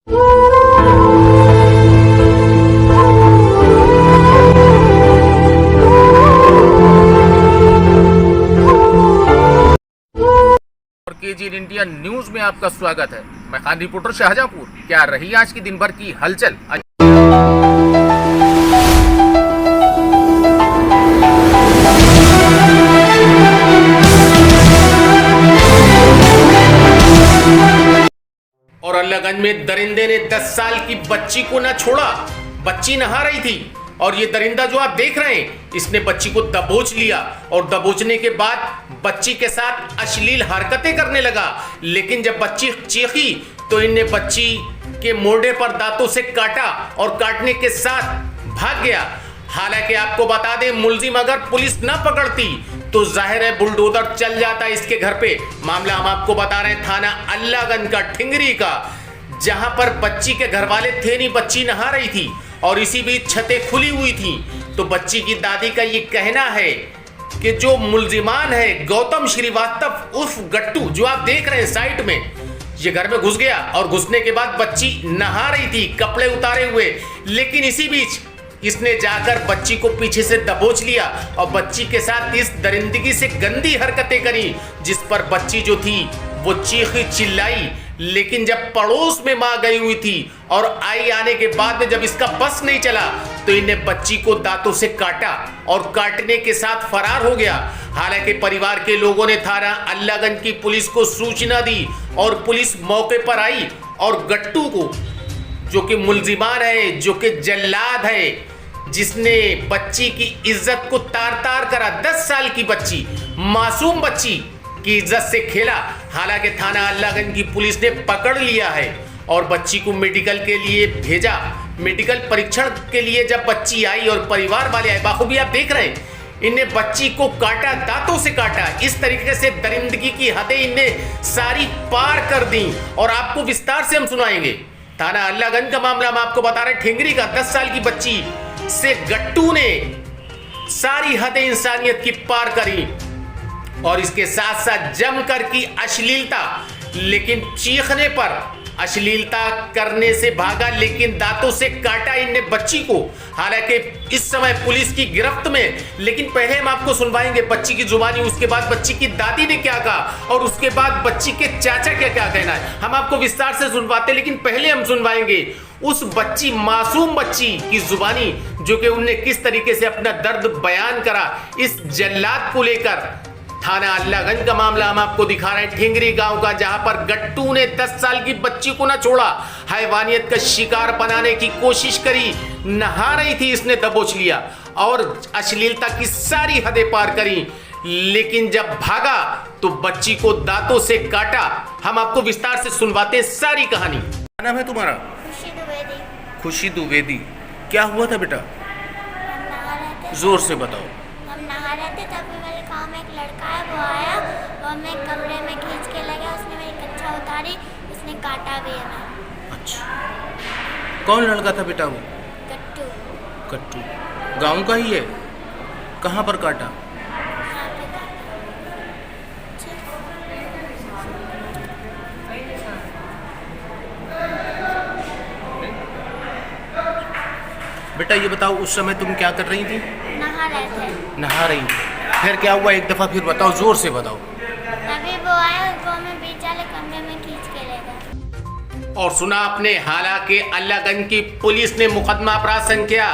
KG India news में आपका स्वागत है। मैं खान रिपोर्टर शाहजहांपुर। क्या रही आज की दिन भर की हलचल। और अल्लाहगंज में दरिंदे ने 10 साल की बच्ची को न छोड़ा। बच्ची नहा रही थी और ये दरिंदा जो आप देख रहे हैं, इसने बच्ची को दबोच लिया और दबोचने के बाद बच्ची के साथ अश्लील हरकतें करने लगा। लेकिन जब बच्ची चीखी तो इनने बच्ची के मोढ़े पर दांतों से काटा और काटने के साथ भाग गया। हालांकि आपको बता दें, मुलजिम अगर पुलिस ना पकड़ती तो जाहिर है बुलडोजर चल जाता इसके घर पे। मामला हम आपको बता रहे हैं थाना अल्लाहगंज का, ठिंगरी का, जहां पर बच्ची के घर वाले थे नहीं, बच्ची नहा रही थी और इसी बीच छतें खुली हुई थी। तो बच्ची की दादी का ये कहना है कि जो मुलजिमान है गौतम श्रीवास्तव उर्फ गट्टू, जो आप देख रहे हैं साइड में, ये घर में घुस गया और घुसने के बाद बच्ची नहा रही थी कपड़े उतारे हुए। लेकिन इसी बीच इसने जाकर बच्ची को पीछे से दबोच लिया और बच्ची के साथ इस दरिंदगी से गंदी हरकतें करी, जिस पर बच्ची जो थी वो चीखी चिल्लाई। लेकिन जब पड़ोस में मां गई हुई थी और आई आने के बाद में जब इसका बस नहीं चला तो इन्हें बच्ची को दांतों से काटा और काटने के साथ फरार हो गया। हालांकि परिवार के लोगों ने थाना अल्लाहगंज की पुलिस को सूचना दी और पुलिस मौके पर आई और गट्टू को, जो कि मुलजिमान है, जो कि जल्लाद है, जिसने बच्ची की इज्जत को तार तार करा, 10 साल की बच्ची, मासूम बच्ची की इज्जत से खेला। हालांकि थाना अल्लाहगंज की पुलिस ने पकड़ लिया है और बच्ची को मेडिकल के लिए भेजा। मेडिकल परीक्षण के लिए जब बच्ची आई और परिवार वाले आए, बाखूबी आप देख रहे हैं, इन्हें बच्ची को काटा, दांतों से काटा। इस तरीके से दरिंदगी की हदें इन्हें सारी पार कर दी और आपको विस्तार से हम सुनाएंगे। थाना अल्लाहगंज का मामला हम आपको बता रहे हैं, ठिंगरी का 10 साल की बच्ची से गट्टू ने सारी हदें इंसानियत की पार करी और इसके साथ साथ जमकर की अश्लीलता। लेकिन चीखने पर अश्लीलता करने से भागा, लेकिन दांतों से काटा इनने बच्ची को। हालांकि इस समय पुलिस की गिरफ्त में, लेकिन पहले हम आपको सुनवाएंगे बच्ची की जुबानी, उसके बाद बच्ची की दादी ने क्या कहा और उसके बाद बच्ची के चाचा क्या क्या कहना है, हम आपको विस्तार से सुनवाते। लेकिन पहले हम सुनवाएंगे उस बच्ची, मासूम बच्ची की जुबानी, जो कि उनने किस तरीके से अपना दर्द बयान करा इस जल्लाद को लेकर। थाना अल्लाहगंज का मामला हम आपको दिखा रहे हैं, ठिंगरी गांव का, जहां पर गट्टू ने 10 साल की बच्ची को ना छोड़ा, हैवानियत का शिकार बनाने की कोशिश करी, नहा रही थी, इसने दबोच लिया और अश्लीलता की सारी हदें पार करी। लेकिन जब भागा तो बच्ची को दांतों से काटा। हम आपको विस्तार से सुनवाते हैं सारी कहानी। क्या नाम है तुम्हारा? खुशी द्विवेदी। खुशी द्विवेदी। क्या हुआ था बेटा? जोर से बताओ। हम नहा रहे थे, तभी मेरे गाँव में एक लड़का है, वो आया और हमें कमरे में खींच के ले गया। उसने मेरी कच्छा उतारी, उसने काटा भी हमें। अच्छा, कौन लड़का था बेटा वो? गट्टू। गट्टू गांव का ही है? कहाँ पर काटा? यहाँ पे काटा। बेटा ये बताओ, उस समय तुम क्या कर रही थी? नहा रहे थे। नहा रही थी। फिर क्या हुआ, एक दफा फिर बताओ, जोर से बताओ। तभी वो आया, वो हमें बीच वाले कमरे में खींच के ले गया। और सुना आपने, हालांकि अल्लाहगंज की पुलिस ने मुकदमा अपराध संख्या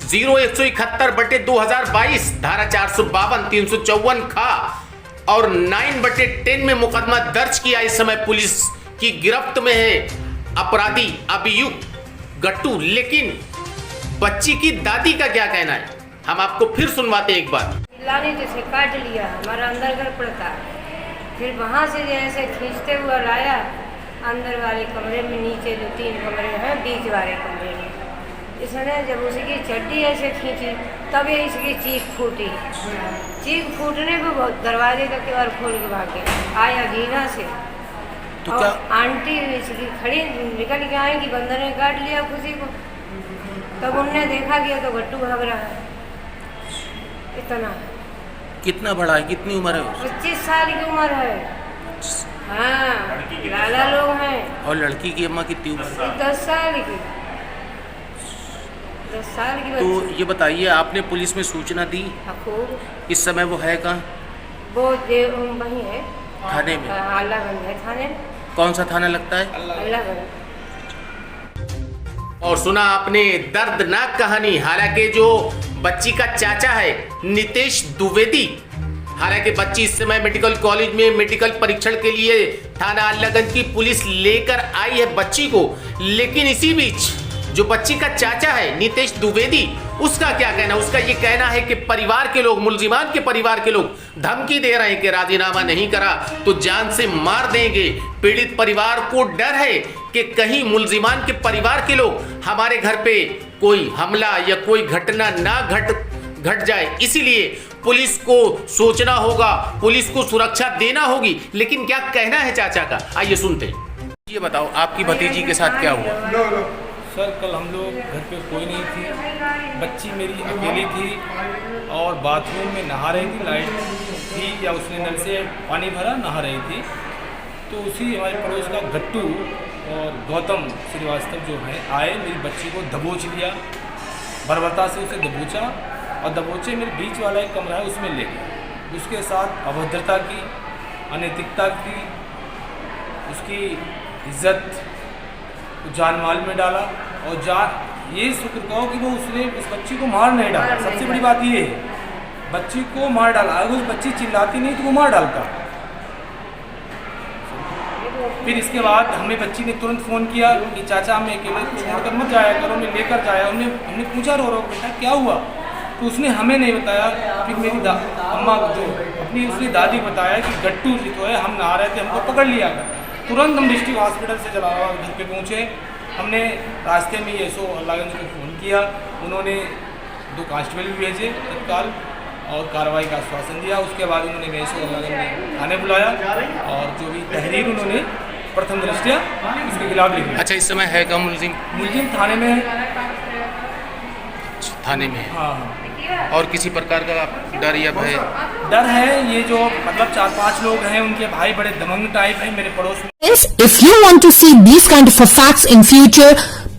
0171/2022 धारा 452 354 खा और 9/10 में मुकदमा दर्ज किया। इस समय पुलिस की गिरफ्त में है अपराधी अभियुक्त गट्टू। लेकिन बच्ची की दादी का क्या कहना है, हम आपको फिर सुनवाते एक बार। लाने जैसे काट लिया, हमारा अंदर घर पड़ता, फिर वहाँ से जैसे खींचते हुआ लाया अंदर वाले कमरे में, नीचे 2-3 कमरे हैं, बीच वाले कमरे में। इसने जब उसकी चड्डी ऐसे खींची तब ये इसकी चीख फूटी। चीख फूटने पे बहुत दरवाजे का केवाड़ खोल के भाग गया, आया घीना से। तो और क्या आंटी इसकी खड़ी निकल के आई कि बंदर ने काट लिया खुशी को। तब उनने देखा गया तो गट्टू भाग रहा है। इतना कितना बड़ा है, कितनी उम्र है? 25 साल की उम्र है। हाँ लाला लोग हैं। और लड़की की अम्मा कितनी उम्र? 10 साल की, 10 साल की तो बच्ची। ये बताइए, आपने पुलिस में सूचना दी? हाँ, खूब। इस समय वो है कहाँ? वो वही है थाने में? अल्लाहगंज है थाने। कौन सा थाना लगता है? अल्लाहगंज। और सुना आपने दर्दनाक कहानी। हालांकि जो बच्ची का चाचा है नितेश द्विवेदी, हालांकि बच्ची इस समय मेडिकल कॉलेज में मेडिकल परीक्षण के लिए थाना अल्लाहगंज की पुलिस लेकर आई है बच्ची को। लेकिन इसी बीच जो बच्ची का चाचा है नितेश द्विवेदी, उसका क्या कहना? उसका ये कहना है कि परिवार के लोग, मुलजिमान के परिवार के लोग धमकी दे रहे हैं कि राजीनामा नहीं करा तो जान से मार देंगे। पीड़ित परिवार को डर है कि कहीं मुलजिमान के परिवार के लोग हमारे घर पे कोई हमला या कोई घटना ना घट जाए, इसीलिए पुलिस को सोचना होगा, पुलिस को सुरक्षा देना होगी। लेकिन क्या कहना है चाचा का, आइए सुनते हैं। ये बताओ, आपकी भतीजी के साथ क्या हुआ? सर कल हम लोग घर पे कोई नहीं थी, बच्ची मेरी अकेली थी और बाथरूम में नहा रही थी, लाइट थी या उसने नल से पानी भरा, नहा रही थी। तो उसी हमारे पड़ोस का गट्टू और गौतम श्रीवास्तव जो है आए, मेरी बच्ची को दबोच लिया, बर्बरता से उसे दबोचा और दबोचे मेरे बीच वाला एक कमरा है उसमें ले गए। उसके साथ अभद्रता की, अनैतिकता की, उसकी इज्जत जान माल में डाला और ये शुक्र कहो कि वो उसने उस बच्ची को मार नहीं डाला। सबसे बड़ी बात ये है, बच्ची को मार डाला। अगर उस बच्ची चिल्लाती नहीं तो वो मार डालता। फिर इसके बाद हमें बच्ची ने तुरंत फ़ोन किया कि चाचा हमें अकेले छोड़कर मत जाया करो, मैं लेकर जाया। हमने पूछा रो बेटा क्या हुआ, तो उसने हमें नहीं बताया। फिर मेरी अम्मा को जो अपनी उसने दादी को बताया कि गट्टू जो है, हम नहा रहे थे, हमको पकड़ लिया गया। तुरंत हम डिस्ट्रिक्ट हॉस्पिटल से जलालाबाद घर पे पहुँचे। हमने रास्ते में ये अल्लाहगंज को फ़ोन किया, उन्होंने 2 कांस्टेबल भी भेजे तत्काल और कार्रवाई का आश्वासन दिया। उसके बाद उन्होंने मेरे अल्लाहगंज में थाने बुलाया और जो भी तहरीर उन्होंने प्रथम दृष्टया उसके खिलाफ लिखी। अच्छा, इस समय है का मुलजिम थाने में है? थाने में है। हाँ। और किसी प्रकार का डर या भय? डर है, ये जो मतलब 4-5 लोग हैं, उनके भाई बड़े दमंग टाइप हैं मेरे पड़ोस में। If you want to see these kind of facts in future,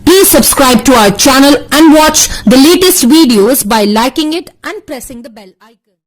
please subscribe to our channel and watch the latest videos by liking it and pressing the bell icon.